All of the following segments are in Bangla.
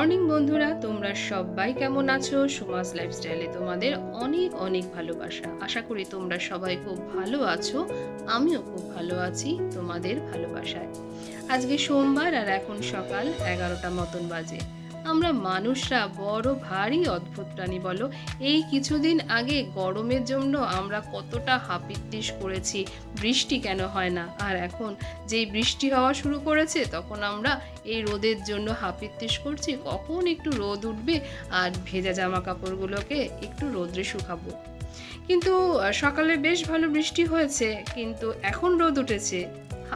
মর্নিং বন্ধুরা, তোমরা সবাই কেমন আছো? সুমাস লাইফস্টাইলে তোমাদের অনেক অনেক ভালোবাসা। আশা করি তোমরা সবাই খুব ভালো আছো। আমিও খুব ভালো আছি তোমাদের ভালোবাসায়। আজকে সোমবার আর এখন সকাল 11টা মতন বাজে। আমরা মানুষরা বড় ভারী অদ্ভুত প্রাণী বলো। এই কিছুদিন আগে গরমের জন্য আমরা কতটা হাপিত্তিশ করেছি, বৃষ্টি কেন হয় না। আর এখন যেই বৃষ্টি হওয়া শুরু করেছে তখন আমরা এই রোদের জন্য হাপিত্তিশ করছি কখন একটু রোদ উঠবে আর ভেজা জামা কাপড়গুলোকে একটু রোদ্রে শুকাবো। কিন্তু সকালে বেশ ভালো বৃষ্টি হয়েছে, কিন্তু এখন রোদ উঠেছে।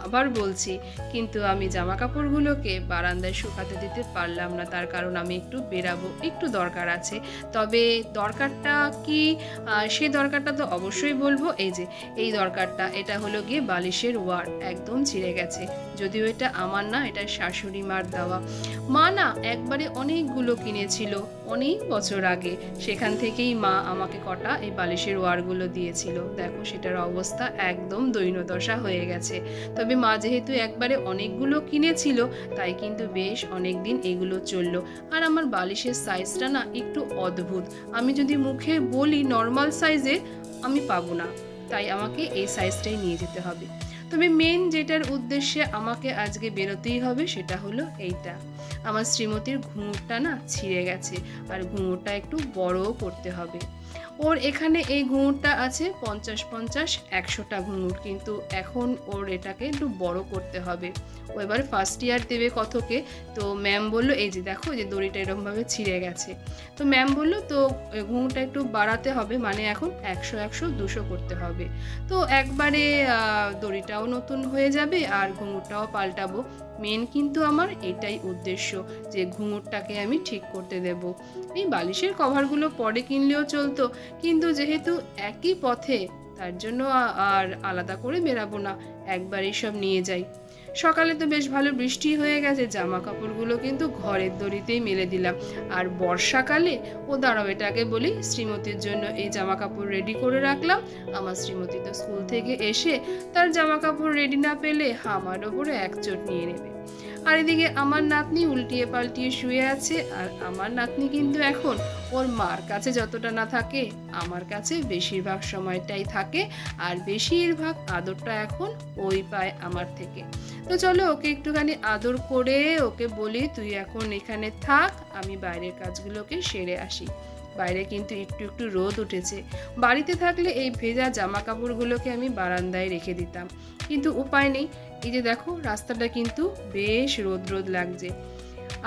আবার বলছি, কিন্তু আমি জামা কাপড়গুলোকে বারান্দায় শুকাতে দিতে পারলাম না, তার কারণ আমি একটু বেরাবো, একটু দরকার আছে। তবে দরকারটা কি, সে দরকারটা তো অবশ্যই বলবো। এই দরকারটা, এটা হলো গিয়ে বালিশের ওয়ার একদম ছিঁড়ে গেছে। যদিও এটা আমার না, এটা শাশুড়ি মার দেওয়া। মা না একবারে অনেকগুলো কিনেছিল অনেক বছর আগে, সেখান থেকেই মা আমাকে কটা এই বালিশের ওয়ারগুলো দিয়েছিল। দেখো সেটার অবস্থা একদম দৈন্যদশা হয়ে গেছে। তবে মা যেহেতু একবারে অনেকগুলো কিনেছিল, তাই কিন্তু বেশ অনেক দিন এগুলো চললো। আর আমার বালিশের সাইজটা না একটু অদ্ভুত। আমি যদি মুখে বলি নর্মাল সাইজে, আমি পাবো না, তাই আমাকে এই সাইজটাই নিয়ে যেতে হবে। তবে মেন যেটার উদ্দেশ্যে আমাকে আজকে বেরোতেই হবে সেটা হলো এইটা। আমার শ্রীমতীর ঘুঙুরটা না ছিঁড়ে গেছে, আর ঘুঙুরটা একটু বড়ও করতে হবে। ওর এখানে এই ঘুঙুরটা আছে 50-50-100টা ঘুঙুর, কিন্তু এখন ওর এটাকে একটু বড় করতে হবে। ও এবার ফার্স্ট ইয়ার দেবে কথকে। তো ম্যাম বললো এই যে দেখো যে দড়িটা এরকমভাবে ছিঁড়ে গেছে। তো ম্যাম বললো তো ঘুঙুরটা একটু বাড়াতে হবে, মানে এখন 100-100-200 করতে হবে। তো একবারে দড়িটাও নতুন হয়ে যাবে আর ঘুঙুরটাও পাল্টাবো। মেন কিন্তু আমার এটাই উদ্দেশ্য, যে ঘুঙুরটাকে আমি ঠিক করতে দেব। এই বালিশের কভারগুলো পরে কিনলেও চলতো, কিন্তু যেহেতু একই পথে, তার জন্য আর আলাদা করে বেরাবো না, একবারই সব নিয়ে যাই। সকালে তো বেশ ভালো বৃষ্টি হয়ে গেছে, জামা কাপড়গুলো কিন্তু ঘরের দড়িতেই মেলে দিলাম। আর বর্ষাকালে দাঁড়াও এটাকে বলি, শ্রীমতীর জন্য এই জামা কাপড় রেডি করে রাখলাম। আমার শ্রীমতী তো স্কুল থেকে এসে তার জামা কাপড় রেডি না পেলে আমার ওপরে এক চোট নিয়ে নেবে। আর এদিকে আমার নাতনি উল্টিয়ে পাল্টিয়ে শুয়ে আছে। আর আমার নাতনি কিন্তু এখন ওর মার কাছে যতটা না থাকে, আমার কাছে বেশিরভাগ সময়টাই থাকে। আর বেশিরভাগ আদরটা এখন ওই পায় আমার থেকে। তো চলো ওকে একটুখানি আদর করে ওকে বলি তুই এখন এখানে থাক, আমি বাইরের কাজগুলোকে সেরে আসি। বাইরে কিন্তু একটু একটু রোদ উঠেছে। বাড়িতে থাকলে এই ভেজা জামা কাপড়গুলোকে আমি বারান্দায় রেখে দিতাম, কিন্তু উপায় নেই। এই যে দেখো রাস্তাটা কিন্তু বেশ রোদ রোদ লাগছে।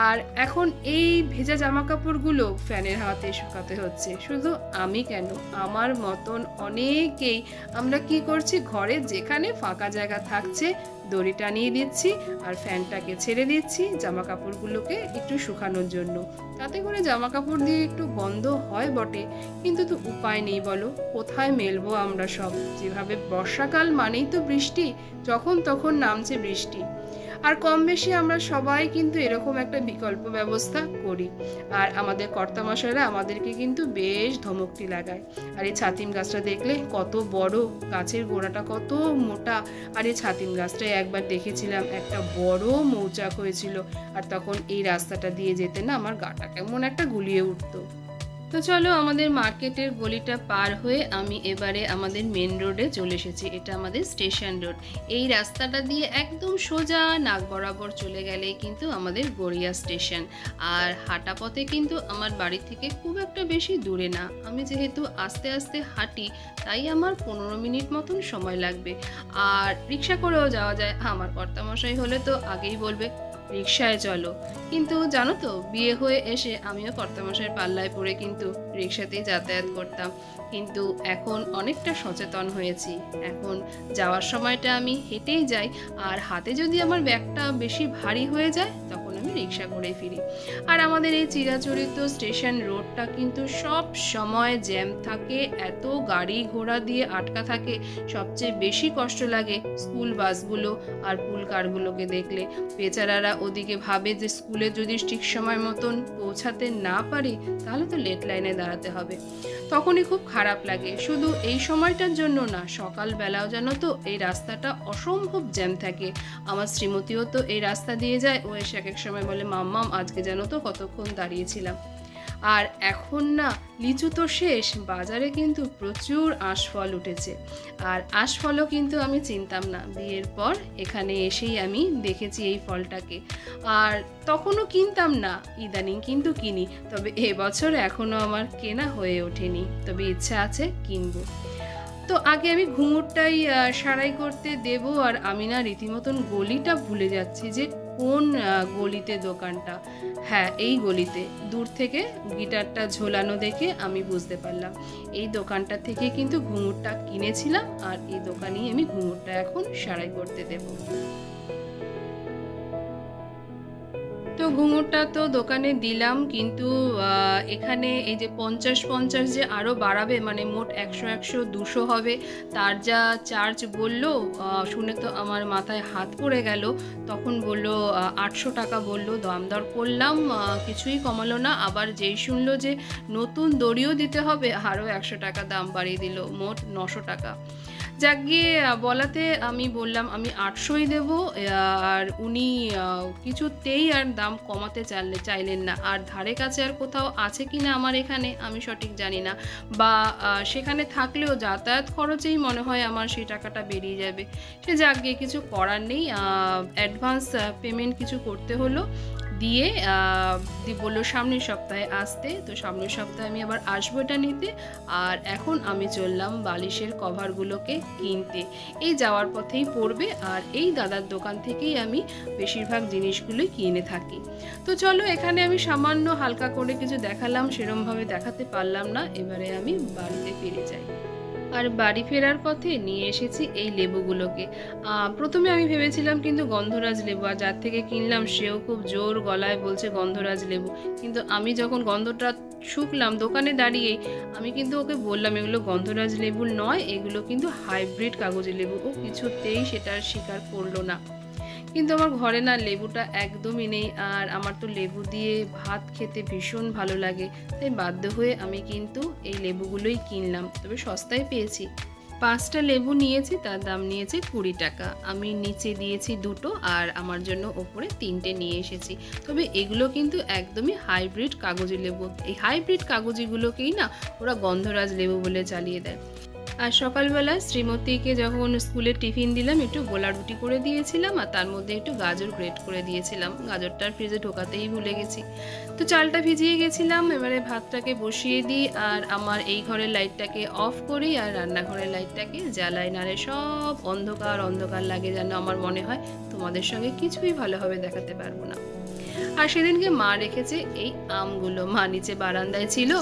আর এখন এই ভেজা জামা কাপড়গুলো ফ্যানের হাওয়াতে শুকাতে হচ্ছে। শুধু আমি কেন, আমার মতন অনেকেই আমরা কি করছি, ঘরে যেখানে ফাঁকা জায়গা থাকছে দড়ি টানিয়ে দিচ্ছি আর ফ্যানটাকে ছেড়ে দিচ্ছি জামা কাপড়গুলোকে একটু শুকানোর জন্য। তাতে করে জামা কাপড় দিয়ে একটু গন্ধ হয় বটে, কিন্তু তো উপায় নেই বলো, কোথায় মেলবো আমরা সব। যেভাবে বর্ষাকাল মানেই তো বৃষ্টি, যখন তখন নামছে বৃষ্টি। আর কম বেশি আমরা সবাই কিন্তু এরকম একটা বিকল্প ব্যবস্থা করি। আর আমাদের কর্তামশাইরা আমাদেরকে কিন্তু বেশ ধমকটি লাগায়। আর এই ছাতিম গাছটা দেখলে কত বড়, গাছের গোড়াটা কত মোটা। আর এই ছাতিম গাছটায় একবার দেখেছিলাম একটা বড় মৌচাক হয়েছিল, আর তখন এই রাস্তাটা দিয়ে যেতে না আমার গাটা কেমন একটা গুলিয়ে উঠতো। তো চলো আমাদের মার্কেটের গলিটা পার হয়ে আমি এবারে আমাদের মেন রোডে চলে এসেছি। এটা আমাদের স্টেশন রোড। এই রাস্তাটা দিয়ে একদম সোজা নাক বরাবর চলে গেলে কিন্তু আমাদের গড়িয়া স্টেশন। আর হাঁটা পথে কিন্তু আমার বাড়ি থেকে খুব একটা বেশি দূরে না। আমি যেহেতু আস্তে আস্তে হাঁটি, তাই আমার 15 মিনিট মতন সময় লাগবে। আর রিক্সা করেও যাওয়া যায়। আমার কর্তামশাই হলে তো আগেই বলবে রিক্সায় চলো, কিন্তু জানো তো বিয়ে হয়ে এসে আমিও কর্তামশাইয়ের পাল্লায় পড়ে কিন্তু রিক্সাতেই যাতায়াত করতাম। কিন্তু এখন অনেকটা সচেতন হয়েছি। এখন যাওয়ার সময়টা আমি হেঁটেই যাই, আর হাতে যদি আমার ব্যাগটা বেশি ভারী হয়ে যায় তখন আমি রিক্সা করে ফিরি। আর আমাদের এই চিরাচরিত স্টেশন রোডটা কিন্তু সব সময় জ্যাম থাকে, এত গাড়ি ঘোড়া দিয়ে আটকা থাকে। সবচেয়ে বেশি কষ্ট লাগে স্কুল বাসগুলো আর পুল কারগুলোকে দেখলে। বেচারারা ওদিকে ভাবে যে স্কুলে যদি ঠিক সময় মতন পৌঁছাতে না পারি তাহলে তো লেট লাইনে দাঁড়াতে হবে। তখনই খুব খারাপ লাগে। শুধু এই সময়টার জন্য না, সকালবেলাও জানো তো এই রাস্তাটা অসম্ভব জ্যাম থাকে। আমার শ্রীমতীও তো এই রাস্তা দিয়ে যায়, ও এসে এক এক সময় বলে মাম্মাম আজকে জানো তো কতক্ষণ দাঁড়িয়েছিলাম। আর এখন না লিচু তো শেষ, বাজারে কিন্তু প্রচুর আঁশফল উঠেছে। আর আঁশফলও কিন্তু আমি চিনতাম না, বিয়ের পর এখানে এসেই আমি দেখেছি এই ফলটাকে। আর তখনও কিনতাম না, ইদানিং কিন্তু কিনি। তবে এবছর এখনও আমার কেনা হয়ে ওঠেনি, তবে ইচ্ছা আছে কিনবো। তো আগে আমি ঘুঙুরটাই সারাই করতে দেব। আর আমি না রীতিমতন গলিটা ভুলে যাচ্ছি যে কোন গলিতে দোকানটা। হ্যাঁ, এই গলিতে। দূর থেকে গিটারটা ঝোলানো দেখে আমি বুঝতে পারলাম এই দোকানটা থেকে কিন্তু ঘুঙুরটা কিনেছিলাম। আর এই দোকানেই আমি ঘুঙুরটা এখন সারাই করতে দেবো। তো ঘুঙুরটা তো দোকানে দিলাম, কিন্তু এখানে এই যে 50 যে আরও বাড়াবে, মানে মোট 100 200 হবে, তার যা চার্জ বললো শুনে তো আমার মাথায় হাত পড়ে গেল। তখন বললো 800 টাকা বললো। দাম দর করলাম, কিছুই কমালো না। আবার যেই শুনলো যে নতুন দড়িও দিতে হবে, আরও 100 টাকা দাম বাড়িয়ে দিল, মোট 900 টাকা। যাক গিয়ে বলাতে আমি বললাম আমি 800ই দেবো। আর উনি কিছুতেই আর দাম কমাতে চাইলেন না। আর ধারে কাছে আর কোথাও আছে কি না আমার এখানে আমি সঠিক জানি না, বা সেখানে থাকলেও যাতায়াত খরচেই মনে হয় আমার সেই টাকাটা বেরিয়ে যাবে। সে যাক গিয়ে কিছু করার নেই, অ্যাডভান্স পেমেন্ট কিছু করতে হলো। দিয়ে বললো সামনের সপ্তাহে আসতে। তো সামনের সপ্তাহে আমি আবার আসবো এটা নিতে। আর এখন আমি চললাম বালিশের কভারগুলোকে কিনতে। এই যাওয়ার পথেই পড়বে, আর এই দাদার দোকান থেকেই আমি বেশিরভাগ জিনিসগুলোই কিনে থাকি। তো চলো, এখানে আমি সামান্য হালকা করে কিছু দেখালাম, সেরমভাবে দেখাতে পারলাম না। এবারে আমি বাড়িতে ফিরে যাই। আর বাড়ি ফেরার পথে নিয়ে এসেছি এই লেবুগুলোকে। প্রথমে আমি ভেবেছিলাম কিন্তু গন্ধরাজ লেবু, আর যার থেকে কিনলাম সেও খুব জোর গলায় বলছে গন্ধরাজ লেবু। কিন্তু আমি যখন গন্ধটা শুকলাম দোকানে দাঁড়িয়েই, আমি কিন্তু ওকে বললাম এগুলো গন্ধরাজ লেবু নয়, এগুলো কিন্তু হাইব্রিড কাগজি লেবু। ও কিছুতেই সেটার স্বীকার করলো না। কিন্তু আমার ঘরে না লেবুটা একদমই নেই, আর আমার তো লেবু দিয়ে ভাত খেতে ভীষণ ভালো লাগে। তাই বাধ্য হয়ে আমি কিন্তু এই লেবুগুলোই কিনলাম, তবে সস্তায় পেয়েছি। 5টা লেবু নিয়েছি, তার দাম নিয়েছে 20 টাকা। আমি নিচে দিয়েছি 2টো, আর আমার জন্য ওপরে 3টে নিয়ে এসেছি। তবে এগুলো কিন্তু একদমই হাইব্রিড কাগজি লেবু। এই হাইব্রিড কাগজিগুলোকেই না ওরা গন্ধরাজ লেবু বলে চালিয়ে দেয়। আর সকালবেলা শ্রীমতীকে যখন স্কুলে টিফিন দিলাম, একটু গোলা রুটি করে দিয়েছিলাম, আর তার মধ্যে একটু গাজর গ্রেট করে দিয়েছিলাম। গাজরটার ফ্রিজে ঢোকাতেই ভুলে গেছি। তো চালটা ভিজিয়ে গেছিলাম, এবারে ভাতটাকে বসিয়ে দিই। আর আমার এই ঘরের লাইটটাকে অফ করি, আর রান্নাঘরের লাইটটাকে জ্বালাই। নারে সব অন্ধকার অন্ধকার লাগে, যেন আমার মনে হয় তোমাদের সঙ্গে কিছুই ভালোভাবে দেখাতে পারবো না। আর সেদিনকে মা রেখেছে এই আমগুলো। মা নিচে বারান্দায় ছিল,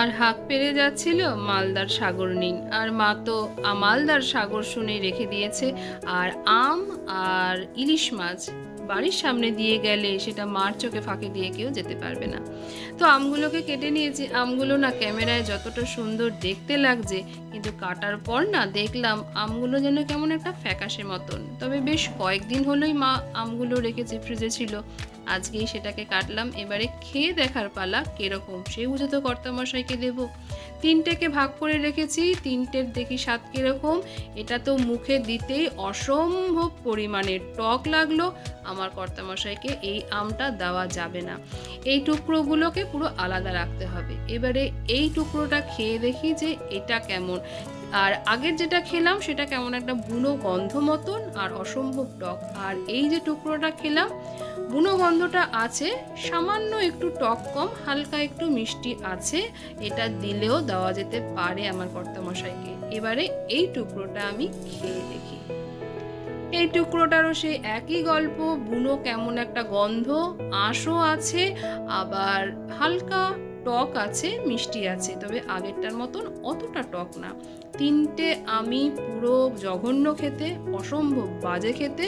আর হাঁক পেরে যাচ্ছিল মালদার সাগর নিন। আর মা তো মালদার সাগর শুনেই রেখে দিয়েছে। আর আম আর ইলিশ মাছ বাড়ির সামনে দিয়ে গেলে সেটা মার চোখে ফাঁকি দিয়ে কেউ যেতে পারবে না। তো আমগুলোকে কেটে নিয়েছি। আমগুলো না ক্যামেরায় যতটা সুন্দর দেখতে লাগছে, কিন্তু কাটার পর না দেখলাম আমগুলো যেন কেমন একটা ফ্যাকাশে মতন। তবে বেশ কয়েকদিন হলোই মা আমগুলো রেখেছে, ফ্রিজে ছিল। আজকেই সেটাকে কাটলাম। এবারে খেয়ে দেখার পালা কিরকম, সে বুঝে তো কর্তামশাইকে দেবো। 3টেকে ভাগ করে রেখেছি, 3টের দেখি স্বাদ কিরকম। এটা তো মুখে দিতেই অসম্ভব পরিমাণে টক লাগলো। আমার কর্তামশাইকে এই আমটা দেওয়া যাবে না, এই টুকরোগুলোকে পুরো আলাদা রাখতে হবে। এবারে এই টুকরোটা খেয়ে দেখি যে এটা কেমন। আর আগের যেটা খেলাম সেটা কেমন একটা বুনো গন্ধ মতন, আর অসম্ভব টক। আর এই যে টুকরোটা খেলাম, বুনো গন্ধটা আছে, সামান্য একটু টক কম, হালকা একটু মিষ্টি আছে। এটা দিলেও দেওয়া যেতে পারে আমার কর্তামশাইকে। এবারে এই টুকরোটা আমি খেয়ে দেখি। এই টুকরোটারও সেই একই গল্প, বুনো কেমন একটা গন্ধ, আঁশও আছে, আবার হালকা টক আছে, মিষ্টি আছে। তবে আগেরটার মতন অতটা টক না। 3টে আমি পুরো জঘন্য খেতে, অসম্ভব বাজে খেতে।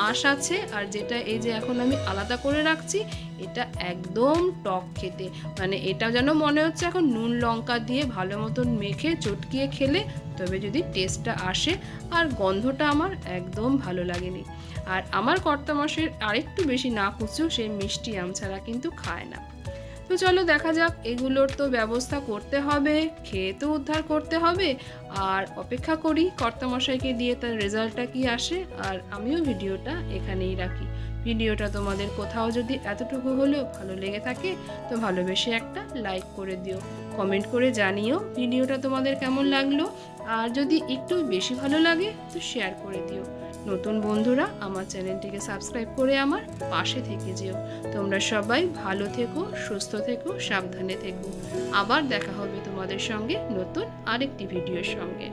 আঁশ আছে, আর যেটা এই যে এখন আমি আলাদা করে রাখছি, এটা একদম টক খেতে। মানে এটা যেন মনে হচ্ছে এখন নুন লঙ্কা দিয়ে ভালো মতন মেখে চটকিয়ে খেলে তবে যদি টেস্টটা আসে। আর গন্ধটা আমার একদম ভালো লাগেনি। আর আমার কর্তামশাইয়ের আরেকটু বেশি না কুচু, সে মিষ্টি আম ছাড়া কিন্তু খায় না। তো চলো দেখা যাক, এগুলোর তো ব্যবস্থা করতে হবে, খেয়ে তো উদ্ধার করতে হবে। আর অপেক্ষা করি কর্তামশাইকে দিয়ে তার রেজাল্টটা কি আসে। আর আমিও ভিডিওটা এখানেই রাখি। ভিডিওটা তোমাদের কোথাও যদি এতটুকু হলেও ভালো লেগে থাকে তো ভালোবেসে একটা লাইক করে দিও, কমেন্ট করে জানিও ভিডিওটা তোমাদের কেমন লাগলো। আর যদি একটু বেশি ভালো লাগে তো শেয়ার করে দিও। নতুন বন্ধুরা আমার চ্যানেলটিকে সাবস্ক্রাইব করে আমার পাশে থেকে যেও। তোমরা সবাই ভালো থেকো, সুস্থ থেকো, সাবধানে থেকো। আবার দেখা হবে তোমাদের সঙ্গে নতুন আরেকটি ভিডিওর সঙ্গে।